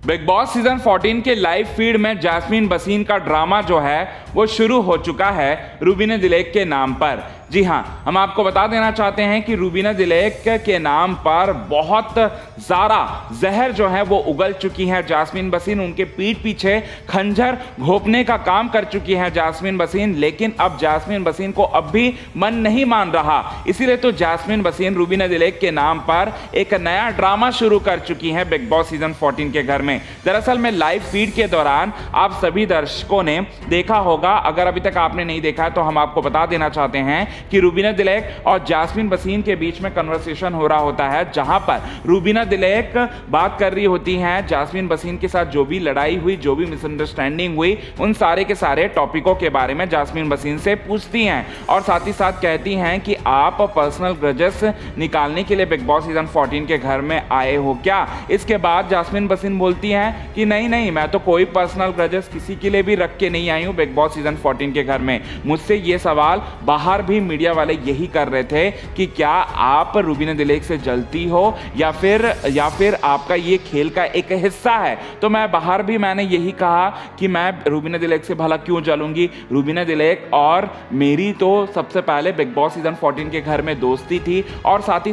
Big boss season 14 के live feed में jasmine बसीन का ड्रामा जो है वो शुरू हो चुका है रूबीना दिलेक के नाम पर। जी हाँ, हम आपको बता देना चाहते हैं कि रूबीना दिलेक के नाम पर बहुत ज़्यादा जहर जो है वो उगल चुकी है जैस्मीन बसीन। उनके पीठ पीछे खंजर घोंपने का काम कर चुकी है जैस्मीन बसीन, लेकिन अब जैस्मीन बसीन को अब भी मन नहीं मान रहा। इसीलिए तो जैस्मीन बसीन रूबीना दिलेक के नाम पर एक नया ड्रामा शुरू कर चुकी है बिग बॉस सीजन 14 के घर में। दरअसल में लाइव फीड के दौरान आप सभी दर्शकों ने देखा होगा, अगर अभी तक आपने नहीं देखा है तो हम आपको बता देना चाहते हैं कि रूबीना दिलेक और जैस्मीन बसीन के बीच में कन्वर्सेशन हो रहा होता है, जहां पर रूबीना दिलेक बात कर रही होती हैं जैस्मीन बसीन के साथ जो भी लड़ाई हुई, जो भी मिसअंडरस्टैंडिंग हुई, उन सारे के सारे टॉपिकों के बारे में जैस्मीन बसीन से पूछती हैं और साथ ही साथ कहती हैं कि आप पर्सनल ग्रजेस निकालने के लिए बिग बॉस सीजन 14 के घर में आए हो क्या। इसके बाद जैस्मीन बसीन बोलती हैं कि नहीं नहीं, मैं तो कोई पर्सनल ग्रजेस किसी के लिए भी रख के नहीं आई हूं बिग बॉस सीजन 14 के घर में। मुझसे ये सवाल बाहर भी मीडिया वाले यही कर रहे थे कि क्या आप रूबीना दिलेक से जलती हो या फिर आपका ये खेल का एक हिस्सा है। तो मैं बाहर भी मैंने यही कहा कि मैं रूबीना दिलेक से भला क्यों जलूंगी। रूबीना दिलेक और मेरी तो सबसे पहले बिग बॉस सीजन 14 के घर में दोस्ती थी और साथ ही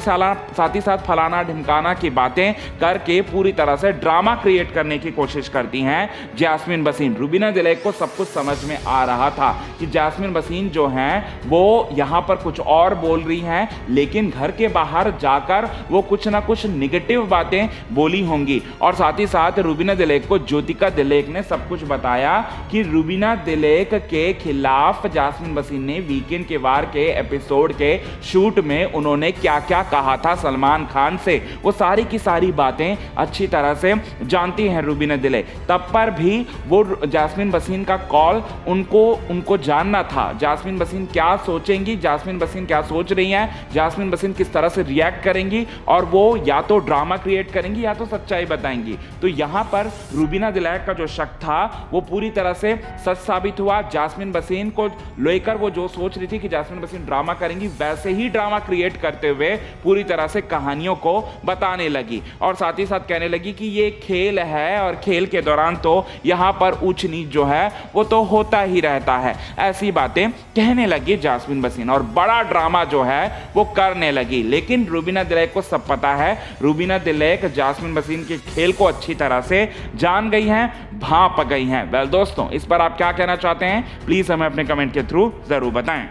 साथ फलाना ढिमकाना की बातें करके पूरी तरह से ड्रामा क्रिएट करने की कोशिश करती हैं जैस्मीन बसीन। रूबीना दिलेक को सब कुछ समझ में आ रहा था कि जैस्मीन बसीन जो हैं वो यहाँ पर कुछ और बोल रही हैं, लेकिन घर के बाहर जाकर वो कुछ ना कुछ निगेटिव बातें बोली होंगी। और साथ ही साथ रूबीना दिलेक को ज्योतिका दिलेक ने सब कुछ बताया कि रूबीना दिलेक के खिलाफ जैस्मीन बसीन ने वीकेंड के वार के एपिसोड के शूट में उन्होंने क्या क्या कहा था सलमान खान से। वो सारी की सारी बातें अच्छी तरह से जानती हैं रूबीना दिलेक। तब पर भी वो जैस्मीन बसीन का कॉल उनको जानना था। जैस्मीन बसीन क्या सोचेंगी, जैस्मीन बसीन क्या सोच रही हैं, जैस्मीन बसीन किस तरह से रिएक्ट करेंगी, और वो या तो ड्रामा क्रिएट करेंगी या तो सच्चाई बताएंगी। तो यहां पर रूबीना दिलेक का जो शक था वो पूरी तरह से सच साबित हुआ। जैस्मीन बसीन को लेकर वो जो सोच रही थी कि जैस्मीन बसीन ड्रामा करेंगी, वैसे ही ड्रामा क्रिएट करते हुए पूरी तरह से कहानियों को बताने लगी और साथ ही साथ कहने लगी कि ये खेल है और खेल के दौरान तो यहां पर ऊंच नीच जो है वो तो होता ही रहता है। ऐसी बातें कहने लगी जैस्मीन बसीन और बड़ा ड्रामा जो है वो करने लगी। लेकिन रूबीना दिलेक को सब पता है, रूबीना दिलेक जैस्मीन बसीन के खेल को अच्छी तरह से जान गई हैं, भांप गई हैं। वेल दोस्तों, इस पर आप क्या कहना चाहते हैं, प्लीज हमें अपने कमेंट के थ्रू जरूर बताएं।